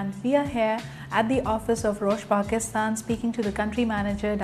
and we are here at the office of Roche Pakistan speaking to the country manager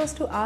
was to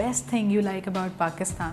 best thing you like about Pakistan,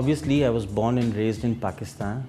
obviously I was born and raised in Pakistan,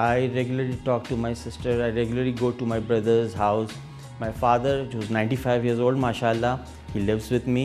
I regularly talk to my sister, I regularly go to my brother's house. My father, who's 95 years old, mashallah, he lives with me.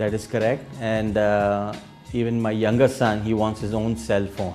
That is correct, and even my younger son, he wants his own cell phone.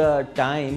the time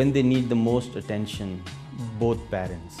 when they need the most attention, both parents.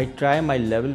I try my level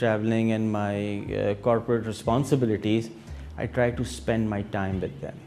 traveling and my corporate responsibilities, I try to spend my time with them.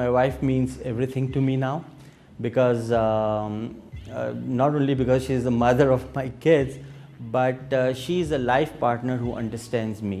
My wife means everything to me now, because not only because she is the mother of my kids, but she is a life partner who understands me.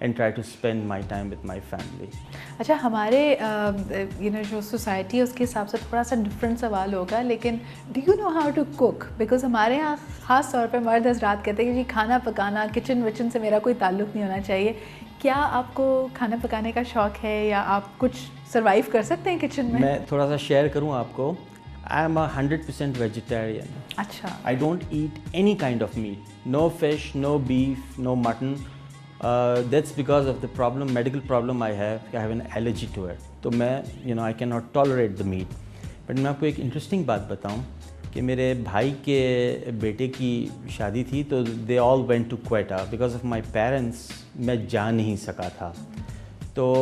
and try to spend my time with my family. اچھا ہمارے جو society ہے اس کے حساب سے تھوڑا سا different سوال ہوگا, لیکن do you know how to cook? Because ہمارے یہاں خاص طور پہ مرد حضرات کہتے ہیں کہ جی کھانا پکانا, کچن وچن سے میرا کوئی تعلق نہیں ہونا چاہیے. کیا آپ کو کھانا پکانے کا شوق ہے یا آپ کچھ سروائیو کر سکتے ہیں کچن میں؟ میں تھوڑا سا شیئر کروں آپ کو. I am 100% vegetarian. اچھا. I don't eat any kind of meat. No fish, no beef, no mutton. That's because of the medical problem I have. I have an allergy to it. تو میں I cannot tolerate the meat. But میں آپ کو ایک interesting بات بتاؤں کہ میرے بھائی کے بیٹے کی شادی تھی تو they all went to Quetta. Because of my parents میں جا نہیں سکا تھا. تو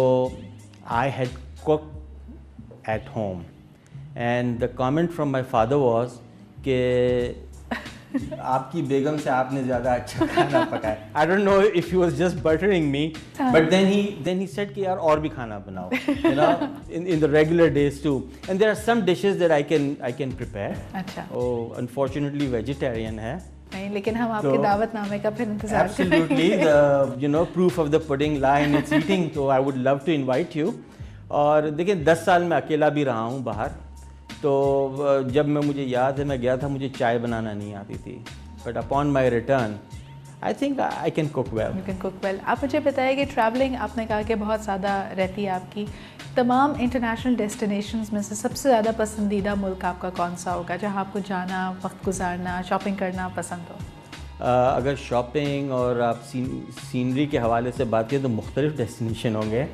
I had cooked at home. And the comment from my father was کہ آپ کی بیگم سے آپ نے زیادہ اچھا کھانا پکایا. I don't know if he was just buttering me, but then he said کہ یار اور بھی کھانا بناؤ, in the regular days too. And there are some dishes that I can prepare. اچھا. Unfortunately vegetarian ہے. نہیں, لیکن ہم آپ کے دعوت نامے کا پھر انتظار کریں. Absolutely, the proof of the pudding lie in its eating. So I would love to invite you. اور دیکھیں 10 سال میں اکیلا بھی رہا ہوں باہر, تو جب مجھے یاد ہے میں گیا تھا مجھے چائے بنانا نہیں آتی تھی, but upon my return I think I can cook well. You can cook well. آپ مجھے بتائیے کہ ٹریولنگ آپ نے کہا کہ بہت زیادہ رہتی ہے آپ کی, تمام انٹرنیشنل ڈیسٹینیشنز میں سے سب سے زیادہ پسندیدہ ملک آپ کا کون سا ہوگا جہاں آپ کو جانا, وقت گزارنا, شاپنگ کرنا پسند ہو؟ اگر شاپنگ اور آپ سینری کے حوالے سے بات کریں تو مختلف ڈیسٹینیشن ہوں گے.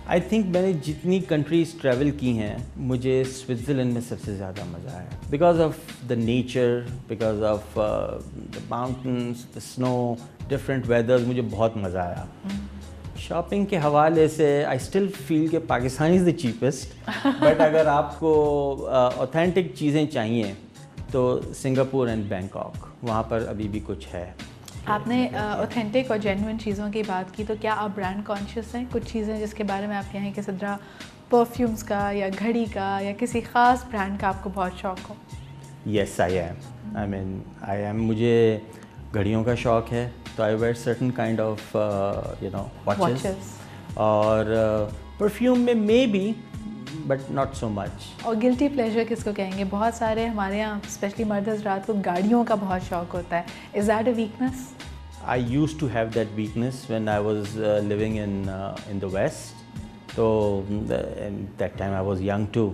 آئی تھنک میں نے جتنی کنٹریز ٹریول کی ہیں مجھے سوئٹزرلینڈ میں سب سے زیادہ مزہ آیا, because of the nature, because of the mountains, the snow, different weathers, مجھے بہت مزہ آیا. شاپنگ کے حوالے سے آئی اسٹل فیل کہ پاکستان از دا چیپسٹ, بٹ اگر آپ کو اوتھینٹک چیزیں چاہیے تو سنگاپور اینڈ بینکاک, وہاں پر ابھی بھی کچھ ہے. آپ نے اوتھینٹک اور جینوئن چیزوں کی بات کی, تو کیا آپ برانڈ کانشیس ہیں؟ کچھ چیزیں جس کے بارے میں آپ کہیں کہ صدرا پرفیومس کا یا گھڑی کا یا کسی خاص برانڈ کا آپ کو بہت شوق ہو؟ یس آئی ایم. مجھے گھڑیوں کا شوق ہے, تو I wear certain kind of watches, اور پرفیوم میں may be but not so much. اور گلٹی پلیزر کس کو کہیں گے؟ بہت سارے ہمارے یہاں اسپیشلی مرد حضرات کو گاڑیوں کا بہت شوق ہوتا ہے. Is that a weakness? I used to have that weakness when I was living in the West. So and that time I was young too.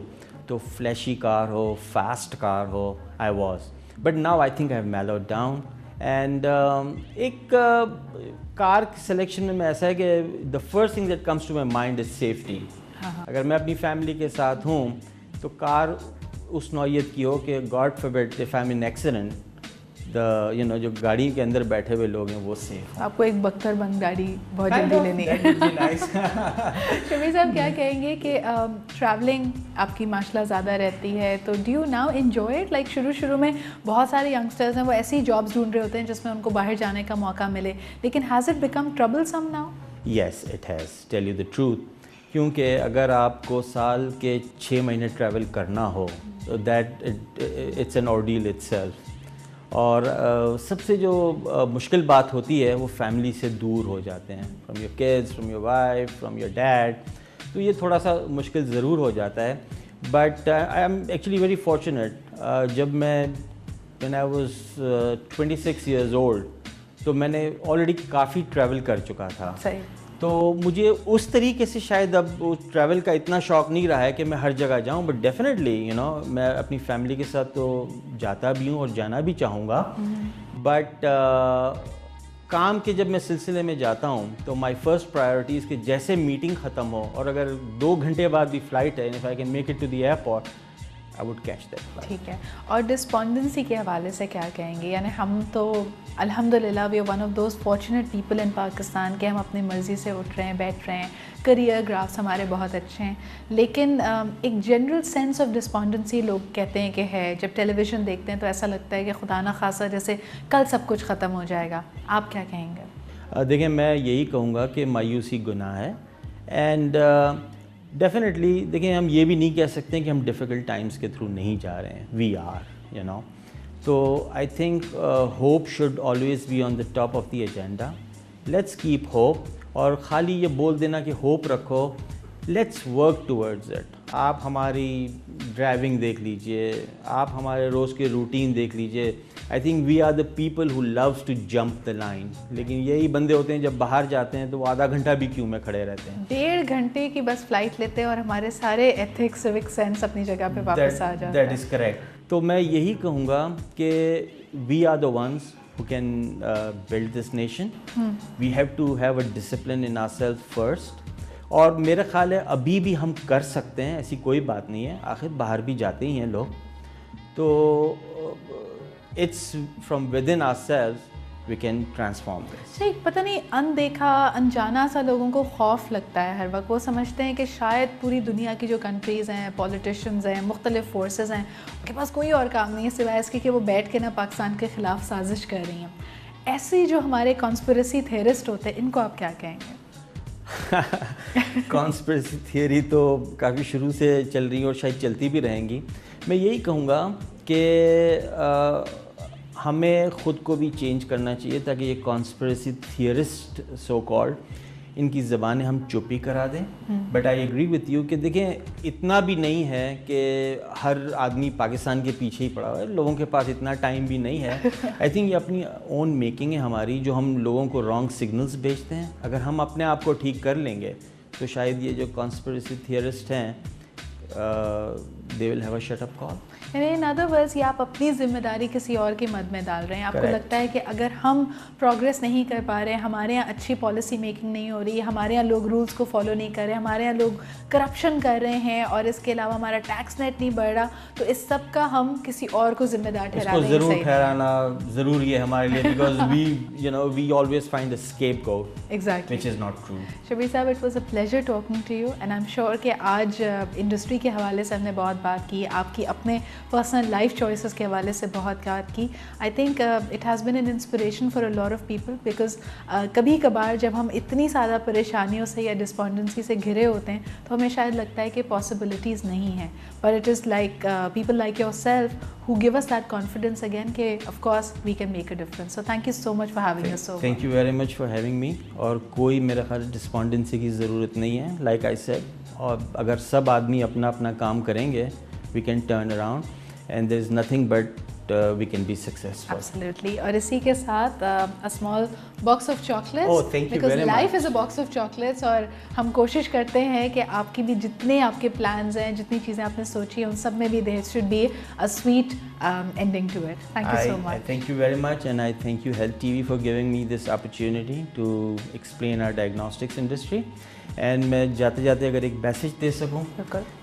So flashy car ho, fast car ho, I was. But now I think I have mellowed down. And ایک کار selection میں ایسا ہے کہ the first thing that comes to my mind is safety. اگر میں اپنی family کے ساتھ ہوں تو کار اس نوعیت کی ہو کہ God forbid if I'm in accident, جو گاڑی کے اندر بیٹھے ہوئے لوگ ہیں وہ سیف. آپ کو ایک بختر بند گاڑی بہت جلدی لینی ہے. شمیر صاحب کیا کہیں گے کہ ٹریولنگ آپ کی ماشاء اللہ زیادہ رہتی ہے, تو do you now enjoy it? Like شروع میں بہت سارے ینگسٹرز ہیں وہ ایسی جابس ڈھونڈ رہے ہوتے ہیں جس میں ان کو باہر جانے کا موقع ملے, لیکن has it become trouble some now? Yes it has, tell you the truth. کیونکہ اگر آپ کو سال کے 6 مہینے ٹریول کرنا ہو تو that it's an ordeal itself. اور سب سے جو مشکل بات ہوتی ہے وہ فیملی سے دور ہو جاتے ہیں, from your kids, from your wife, from your dad, تو یہ تھوڑا سا مشکل ضرور ہو جاتا ہے. But I am actually very fortunate. جب میں when I was 26 years old تو میں نے آلریڈی کافی ٹریول کر چکا تھا. صحیح. تو مجھے اس طریقے سے شاید اب ٹریول کا اتنا شوق نہیں رہا ہے کہ میں ہر جگہ جاؤں, بٹ ڈیفینیٹلی میں اپنی فیملی کے ساتھ تو جاتا بھی ہوں اور جانا بھی چاہوں گا. بٹ کام کے جب میں سلسلے میں جاتا ہوں تو مائی فرسٹ پرائیورٹیز کہ جیسے میٹنگ ختم ہو اور اگر 2 گھنٹے بعد بھی فلائٹ ہے, if I can make it to the airport, I would catch that flight. ٹھیک ہے. اور ڈسپونڈنسی کے حوالے سے کیا کہیں گے؟ یعنی ہم تو الحمد للہ we are one of those fortunate people in Pakistan کہ ہم اپنی مرضی سے اٹھ رہے ہیں, بیٹھ رہے ہیں, کریئر گرافس ہمارے بہت اچھے ہیں, لیکن ایک جنرل سینس آف ڈسپونڈنسی لوگ کہتے ہیں کہ ہے. جب ٹیلی ویژن دیکھتے ہیں تو ایسا لگتا ہے کہ خدا نہ خاصا جیسے کل سب کچھ ختم ہو جائے گا. آپ کیا کہیں گے؟ دیکھیں میں یہی کہوں گا کہ مایوسی گناہ ہے. اینڈ ڈیفینیٹلی دیکھیں ہم یہ بھی نہیں کہہ سکتے کہ ہم ڈیفیکلٹ ٹائمس کے تھرو نہیں جا رہے ہیں. وی آر تو I think hope should always be on the top of the agenda. Let's keep hope. اور خالی یہ بول دینا کہ ہوپ رکھو. Let's work towards it. آپ ہماری ڈرائیونگ دیکھ لیجئے, آپ ہمارے روز کے روٹین دیکھ لیجئے. I think we are the people who loves to jump the line. لیکن یہی بندے ہوتے ہیں جب باہر جاتے ہیں تو وہ آدھا گھنٹہ بھی کیوں میں کھڑے رہتے ہیں. 1.5 گھنٹے کی بس فلائٹ لیتے ہیں اور ہمارے سارے ایتھکس سیوک سینس اپنی جگہ پہ واپس آ جاتے ہیں. That is correct. تو میں یہی کہوں گا کہ we are the ones who can build this nation. We have to have a discipline in ourselves first. اور میرا خیال ہے ابھی بھی ہم کر سکتے ہیں, ایسی کوئی بات نہیں ہے, آخر باہر بھی جاتے ہی ہیں لوگ. تو it's from within ourselves we can transform this. پتہ نہیں اندیکھا انجانا سا لوگوں کو خوف لگتا ہے ہر وقت. وہ سمجھتے ہیں کہ شاید پوری دنیا کی جو کنٹریز ہیں, پولیٹیشینز ہیں, مختلف فورسز ہیں, ان کے پاس کوئی اور کام نہیں ہے سوائے اس کے کہ وہ بیٹھ کے نا پاکستان کے خلاف سازش کر رہی ہیں. ایسی جو ہمارے کانسپریسی تھیورسٹ ہوتے ہیں ان کو آپ کیا کہیں گے؟ کانسپریسی تھیوری تو کافی شروع سے چل رہی ہیں اور شاید چلتی بھی رہیں گی. میں یہی کہوں گا کہ ہمیں خود کو بھی چینج کرنا چاہیے تاکہ یہ conspiracy theorist so called in کی زبانیں ہم چپ ہی کرا دیں. But I agree with you کہ دیکھیں اتنا بھی نہیں ہے کہ ہر آدمی پاکستان کے پیچھے ہی پڑا ہوا ہے. لوگوں کے پاس اتنا ٹائم بھی نہیں ہے. آئی تھنک یہ اپنی اون میکنگ ہے ہماری, جو ہم لوگوں کو رانگ سگنلز بھیجتے ہیں. اگر ہم اپنے آپ کو ٹھیک کر لیں گے تو شاید یہ جو کانسپریسی تھیورسٹ ہیں they will have a shut up call. یعنی ان ادر ورڈز یہ آپ اپنی ذمہ داری کسی اور کی مد میں ڈال رہے ہیں. آپ کو لگتا ہے کہ اگر ہم پروگریس نہیں کر پا رہے, ہمارے یہاں اچھی پالیسی میکنگ نہیں ہو رہی, ہمارے یہاں لوگ رولس کو فالو نہیں کر رہے, ہمارے یہاں لوگ کرپشن کر رہے ہیں, اور اس کے علاوہ ہمارا ٹیکس نیٹ نہیں بڑھ رہا, تو اس سب کا ہم کسی اور کو ذمہ دار ٹھہرا رہے ہیں. ضرور ٹھہرانا ضروری ہے ہمارے لیے, because we always find a scapegoat. Exactly. Which is not true. Shabbir صاحب, it was a pleasure talking to you and I'm sure کہ آج انڈسٹری کے حوالے سے ہم نے بہت بات کی, آپ کی اپنے پرسنل لائف چوائسز کے حوالے سے بہت بات کی. I think it has been an inspiration for a lot of people, because کبھی کبھار جب ہم اتنی زیادہ پریشانیوں سے یا ڈسپونڈنسی سے گھرے ہوتے ہیں تو ہمیں شاید لگتا ہے کہ پاسبلٹیز نہیں ہیں, but it is like people like your self who give us that confidence again کہ of course we can make a difference. So thank you so much for having us over. Thank you very much for having me. اور کوئی میرا خیال ڈسپونڈنسی کی ضرورت نہیں ہے, like I said. اور اگر سب آدمی اپنا اپنا کام کریں گے we can turn around and there is nothing but we can be successful. Absolutely. اور اسی کے ساتھ a small box of chocolates. Oh, thank you because very much. life is a box of chocolates. اور ہم کوشش کرتے ہیں کہ آپ کی بھی جتنے آپ کے plans ہیں, جتنی چیزیں آپ نے سوچی ہیں, ان سب میں بھی there should be a sweet ending to it. Thank you so much. Thank you very much, and I thank you Health TV for giving me this opportunity to explain our diagnostics industry. And میں جاتے جاتے اگر ایک message دے سکوں,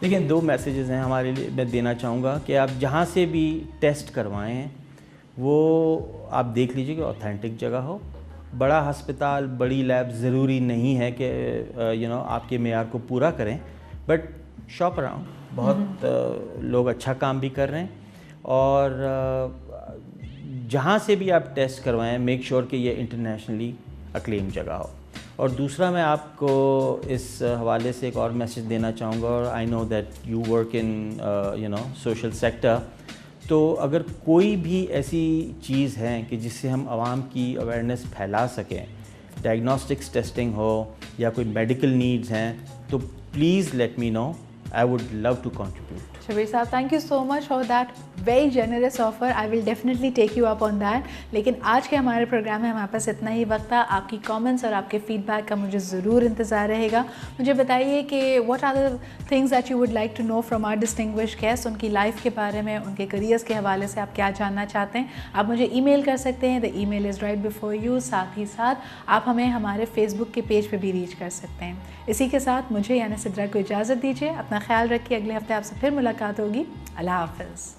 لیکن 2 messages ہیں ہمارے لیے میں دینا چاہوں گا کہ آپ جہاں سے بھی ٹیسٹ کروائیں ہیں وہ آپ دیکھ لیجیے کہ اوتھینٹک جگہ ہو. بڑا ہسپتال, بڑی لیب ضروری نہیں ہے کہ آپ کے معیار کو پورا کریں, بٹ شاپ اراؤنڈ, بہت لوگ اچھا کام بھی کر رہے ہیں. اور جہاں سے بھی آپ ٹیسٹ کروائیں میک شیور کہ یہ انٹرنیشنلی اکلیم جگہ ہو. اور دوسرا میں آپ کو اس حوالے سے ایک اور میسیج دینا چاہوں گا, اور I know that you work in social sector, تو اگر کوئی بھی ایسی چیز ہے کہ جس سے ہم عوام کی اویئرنیس پھیلا سکیں, ڈائگنوسٹکس ٹیسٹنگ ہو یا کوئی میڈیکل نیڈز ہیں, تو please let me know. I would love to contribute. Shabbir صاحب, thank you so much for that very generous offer. I will definitely take you up on that. لیکن آج کے ہمارے پروگرام میں ہمارے پاس اتنا ہی وقت تھا. آپ کی کامنٹس اور آپ کے فیڈ بیک کا مجھے ضرور انتظار رہے گا. مجھے بتائیے کہ what are the things that you would like to know from our distinguished guests, ان کی لائف کے بارے میں, ان کے کریئرس کے حوالے سے آپ کیا جاننا چاہتے ہیں. آپ مجھے ای میل کر سکتے ہیں, the email is right before you. ساتھ ہی ساتھ آپ ہمیں ہمارے فیس بک کے پیج پہ بھی ریچ کر سکتے ہیں. اسی کے ساتھ مجھے یعنی سدرا کو اجازت دیجیے. اپنا خیال رکھیے, اگلے ہفتے آپ سے پھر ملاقات ہوگی. اللہ حافظ.